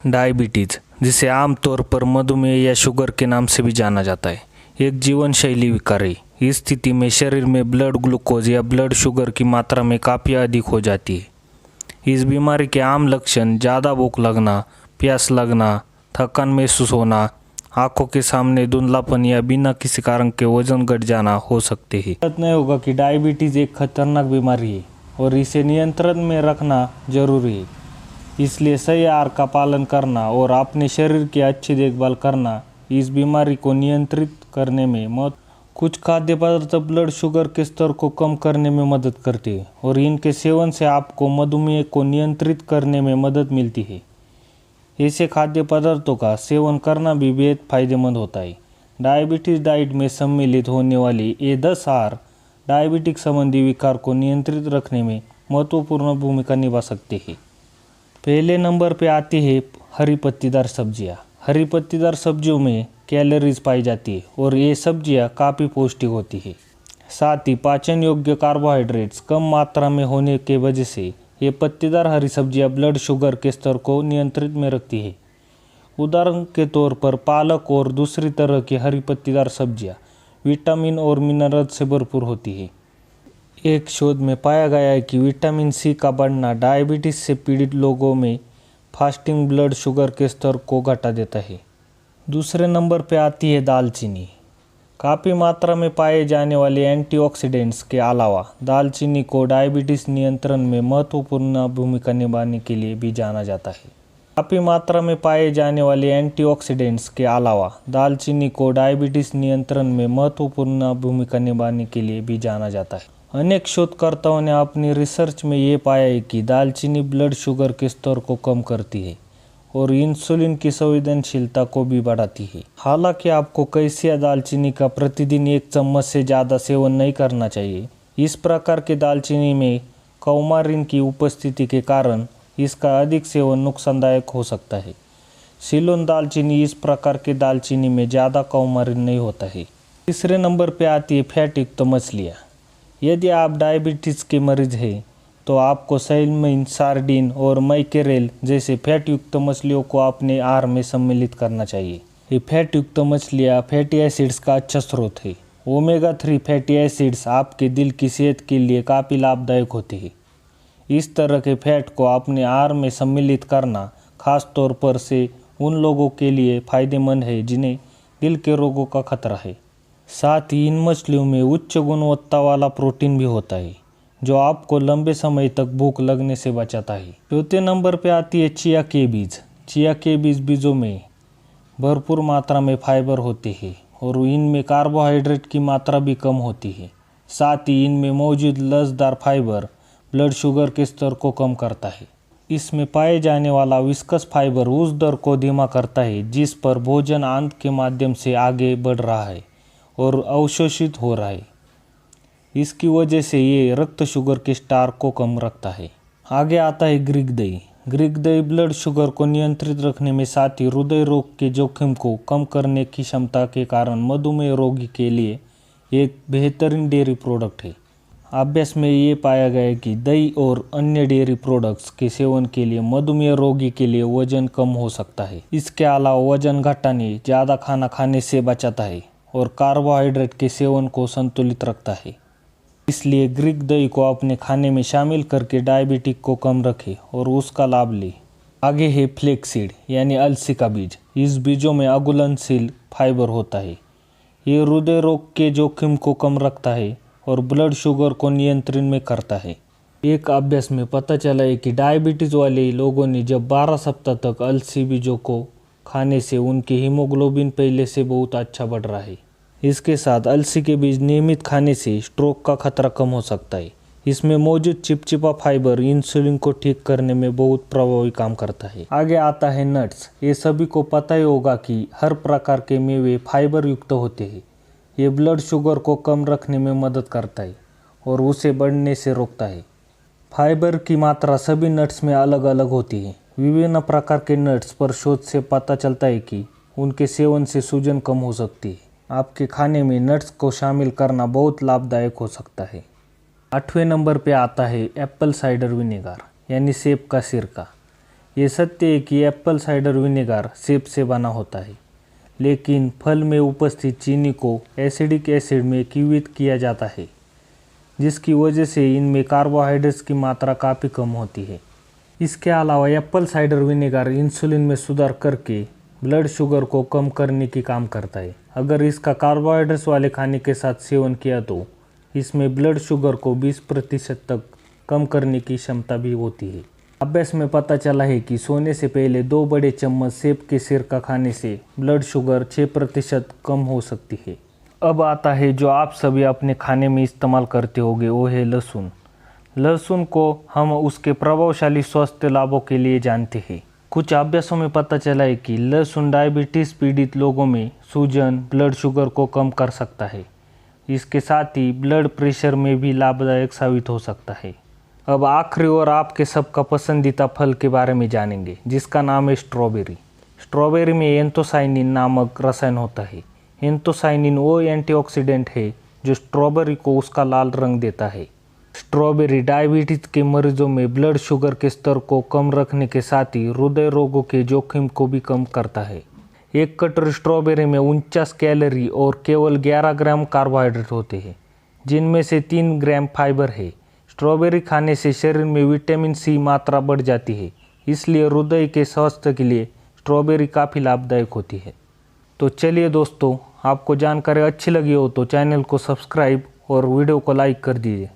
Diabetes, जिसे आमतौर पर मधुमेह या शुगर के नाम से भी जाना जाता है, एक जीवन शैली विकार है। इस स्थिति में शरीर में ब्लड ग्लूकोज या ब्लड शुगर की मात्रा में काफ़ी अधिक हो जाती है। इस बीमारी के आम लक्षण ज़्यादा भूख लगना, प्यास लगना, थकान महसूस होना, आंखों के सामने धुंधलापन या बिना किसी कारण के वजन घट जाना हो सकते हैं। गलत नहीं होगा कि डायबिटीज़ एक खतरनाक बीमारी है और इसे नियंत्रण में रखना जरूरी है। इसलिए सही आहार का पालन करना और अपने शरीर की अच्छी देखभाल करना इस बीमारी को नियंत्रित करने में मदद। कुछ खाद्य पदार्थ ब्लड शुगर के स्तर को कम करने में मदद करते हैं और इनके सेवन से आपको मधुमेह को नियंत्रित करने में मदद मिलती है। ऐसे खाद्य पदार्थों का सेवन करना भी बेहद फायदेमंद होता है। डायबिटीज़ डाइट में सम्मिलित होने वाली ये 10 आहार डायबिटिक संबंधी विकार को नियंत्रित रखने में महत्वपूर्ण भूमिका निभा सकते हैं। पहले नंबर पे आती है हरी पत्तीदार सब्जियां। हरी पत्तीदार सब्जियों में कैलोरीज पाई जाती है और ये सब्जियां काफ़ी पौष्टिक होती है। साथ ही पाचन योग्य कार्बोहाइड्रेट्स कम मात्रा में होने के वजह से ये पत्तीदार हरी सब्जियां ब्लड शुगर के स्तर को नियंत्रित में रखती है। उदाहरण के तौर पर पालक और दूसरी तरह की हरी पत्तीदार सब्जियां विटामिन और मिनरल से भरपूर होती है। एक शोध में पाया गया है कि विटामिन सी का बढ़ना डायबिटीज़ से पीड़ित लोगों में फास्टिंग ब्लड शुगर के स्तर को घटा देता है। दूसरे नंबर पे आती है दालचीनी। काफ़ी मात्रा में पाए जाने वाले एंटीऑक्सीडेंट्स के अलावा दालचीनी को डायबिटीज़ नियंत्रण में महत्वपूर्ण भूमिका निभाने के लिए भी जाना जाता है। काफ़ी मात्रा में पाए जाने वाले एंटीऑक्सीडेंट्स के अलावा दालचीनी को डायबिटीज़ नियंत्रण में महत्वपूर्ण भूमिका निभाने के लिए भी जाना जाता है। अनेक शोधकर्ताओं ने अपनी रिसर्च में ये पाया है कि दालचीनी ब्लड शुगर के स्तर को कम करती है और इंसुलिन की संवेदनशीलता को भी बढ़ाती है। हालांकि आपको कैसिया दालचीनी का प्रतिदिन 1 चम्मच से ज़्यादा सेवन नहीं करना चाहिए। इस प्रकार के दालचीनी में कौमारिन की उपस्थिति के कारण इसका अधिक सेवन नुकसानदायक हो सकता है। सिलोन दालचीनी इस प्रकार के दालचीनी में ज़्यादा कौमारिन नहीं होता है। तीसरे नंबर पर आती है फैट युक्त मछलियाँ। यदि आप डायबिटीज़ के मरीज हैं तो आपको सैल्मन, सार्डिन और मैकेरेल जैसे फैट युक्त मछलियों को अपने आहार में सम्मिलित करना चाहिए। ये फैट युक्त मछलियाँ फैटी एसिड्स का अच्छा स्रोत है। ओमेगा 3 फैटी एसिड्स आपके दिल की सेहत के लिए काफ़ी लाभदायक होते हैं। इस तरह के फैट को अपने आहार में सम्मिलित करना खास तौर पर से उन लोगों के लिए फ़ायदेमंद है जिन्हें दिल के रोगों का खतरा है। साथ ही इन मछलियों में उच्च गुणवत्ता वाला प्रोटीन भी होता है जो आपको लंबे समय तक भूख लगने से बचाता है। चौथे नंबर पे आती है चिया के बीज। चिया के बीजों में भरपूर मात्रा में फाइबर होते हैं और इनमें कार्बोहाइड्रेट की मात्रा भी कम होती है। साथ ही इनमें मौजूद लसदार फाइबर ब्लड शुगर के स्तर को कम करता है। इसमें पाए जाने वाला विस्कस फाइबर उस दर को धीमा करता है जिस पर भोजन आंत के माध्यम से आगे बढ़ रहा है और अवशोषित हो रहा है। इसकी वजह से ये रक्त शुगर के स्तर को कम रखता है। आगे आता है ग्रीक दही। ग्रीक दही ब्लड शुगर को नियंत्रित रखने में साथ ही हृदय रोग के जोखिम को कम करने की क्षमता के कारण मधुमेह रोगी के लिए एक बेहतरीन डेयरी प्रोडक्ट है। अभ्यास में ये पाया गया है कि दही और अन्य डेयरी प्रोडक्ट्स के सेवन के लिए मधुमेह रोगी के लिए वजन कम हो सकता है। इसके अलावा वजन घटाने, ज़्यादा खाना खाने से बचाता है और कार्बोहाइड्रेट के सेवन को संतुलित रखता है। इसलिए ग्रीक दही को अपने खाने में शामिल करके डायबिटिक को कम रखें और उसका लाभ लें। आगे है फ्लेक्सीड यानी अलसी का बीज। इस बीजों में अघुलनशील फाइबर होता है। ये हृदय रोग के जोखिम को कम रखता है और ब्लड शुगर को नियंत्रण में करता है। एक अभ्यास में पता चला है कि डायबिटीज़ वाले लोगों ने जब 12 सप्ताह तक अलसी बीजों को खाने से उनके हीमोग्लोबिन पहले से बहुत अच्छा बढ़ रहा है। इसके साथ अलसी के बीज नियमित खाने से स्ट्रोक का खतरा कम हो सकता है। इसमें मौजूद चिपचिपा फाइबर इंसुलिन को ठीक करने में बहुत प्रभावी काम करता है। आगे आता है नट्स। ये सभी को पता ही होगा कि हर प्रकार के मेवे फाइबर युक्त होते हैं। ये ब्लड शुगर को कम रखने में मदद करता है और उसे बढ़ने से रोकता है। फाइबर की मात्रा सभी नट्स में अलग अलग होती है। विभिन्न प्रकार के नट्स पर शोध से पता चलता है कि उनके सेवन से सूजन कम हो सकती है। आपके खाने में नट्स को शामिल करना बहुत लाभदायक हो सकता है। 8वें नंबर पे आता है एप्पल साइडर विनेगर यानी सेब का सिरका। ये सत्य है कि एप्पल साइडर विनेगर सेब से बना होता है, लेकिन फल में उपस्थित चीनी को एसिडिक एसिड में किण्वित किया जाता है, जिसकी वजह से इनमें कार्बोहाइड्रेट्स की मात्रा काफ़ी कम होती है। इसके अलावा एप्पल साइडर विनेगर इंसुलिन में सुधार करके ब्लड शुगर को कम करने की काम करता है। अगर इसका कार्बोहाइड्रेट्स वाले खाने के साथ सेवन किया तो इसमें ब्लड शुगर को 20% तक कम करने की क्षमता भी होती है। अभ्यास में पता चला है कि सोने से पहले 2 बड़े चम्मच सेब के सिरका खाने से ब्लड शुगर 6% कम हो सकती है। अब आता है जो आप सभी अपने खाने में इस्तेमाल करते होंगे, वो है लहसुन। लहसुन को हम उसके प्रभावशाली स्वास्थ्य लाभों के लिए जानते हैं। कुछ अभ्यासों में पता चला है कि लहसुन डायबिटीज़ पीड़ित लोगों में सूजन, ब्लड शुगर को कम कर सकता है। इसके साथ ही ब्लड प्रेशर में भी लाभदायक साबित हो सकता है। अब आखिरी और आपके सबका पसंदीदा फल के बारे में जानेंगे, जिसका नाम है स्ट्रॉबेरी। स्ट्रॉबेरी में एंथोसाइनिन नामक रसायन होता है। एंथोसाइनिन वो एंटीऑक्सीडेंट है जो स्ट्रॉबेरी को उसका लाल रंग देता है। स्ट्रॉबेरी डायबिटीज़ के मरीजों में ब्लड शुगर के स्तर को कम रखने के साथ ही हृदय रोगों के जोखिम को भी कम करता है। एक कटोरी स्ट्रॉबेरी में 49 कैलोरी और केवल 11 ग्राम कार्बोहाइड्रेट होते हैं, जिनमें से 3 ग्राम फाइबर है। स्ट्रॉबेरी खाने से शरीर में विटामिन सी मात्रा बढ़ जाती है, इसलिए हृदय के स्वास्थ्य के लिए स्ट्रॉबेरी काफ़ी लाभदायक होती है। तो चलिए दोस्तों, आपको जानकारी अच्छी लगी हो तो चैनल को सब्सक्राइब और वीडियो को लाइक कर दीजिए।